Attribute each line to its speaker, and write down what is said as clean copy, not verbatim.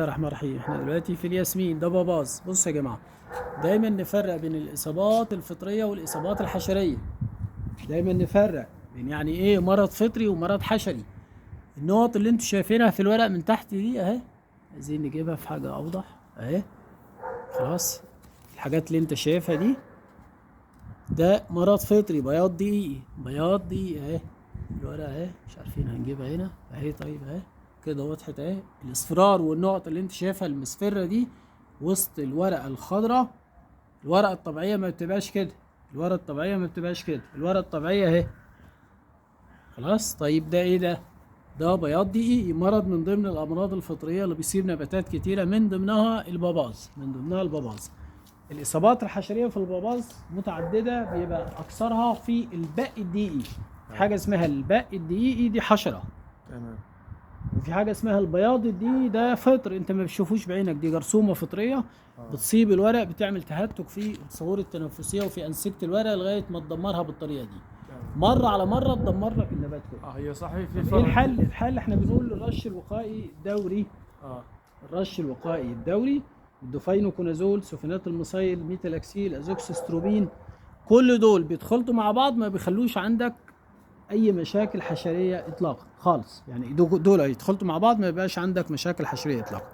Speaker 1: الرحمن الرحيم. احنا دلوقتي في الياسمين ده باباظ. بص يا جماعه، دايما نفرق بين الاصابات الفطريه والاصابات الحشريه. دايما نفرق بين يعني ايه مرض فطري ومرض حشري. النقط اللي انتوا شايفينها في الورق من تحت دي اهي، عايزين نجيبها في حاجه اوضح اهي. خلاص، الحاجات اللي انت شايفها دي ده مرض فطري، بياض دقيقي. بياض دقيقي اهي الورقه اهي، مش عارفين هنجيبها هنا اهي. طيب اهي كده وضحت اهي. الاصفرار والنقط اللي انت شايفها المصفرة دي وسط الورقة الخضراء. الورقة الطبيعية ما بتبقاش كده. الورقة الطبيعية ما بتبقاش كده. الورقة الطبيعية اهي. خلاص، طيب ده ايه ده؟ ده بياض دقيقي، مرض من ضمن الامراض الفطرية اللي بيصيب نباتات كتيرة، من ضمنها الباباز. الاصابات الحشرية في الباباز متعددة، بيبقى اكثرها في البق الدقيقي. في حاجة اسمها البق الدقيقي، دي حشرة.
Speaker 2: تمام.
Speaker 1: وفي حاجه اسمها البياض، دي ده فطر انت ما بتشوفوش بعينك، دي جرثومه فطريه بتصيب الورق، بتعمل تهتك في الثغور التنفسيه وفي انسجه الورق لغايه ما تدمرها بالطريقه دي. مره على مره تدمر لك النبات كله.
Speaker 2: هي صحيح في
Speaker 1: ايه
Speaker 2: فرق.
Speaker 1: الحل احنا بنقول الرش الوقائي الدوري. الرش الوقائي الدوري، الدوفينوكونازول، سوفينات المصيل، ميتالاكسيل، ازوكسستروبين، كل دول بيتخلطوا مع بعض ما بيخلوش عندك اي مشاكل حشريه اطلاقا خالص. يعني دول يدخلوا مع بعض ما يبقاش عندك مشاكل حشريه اطلاقا.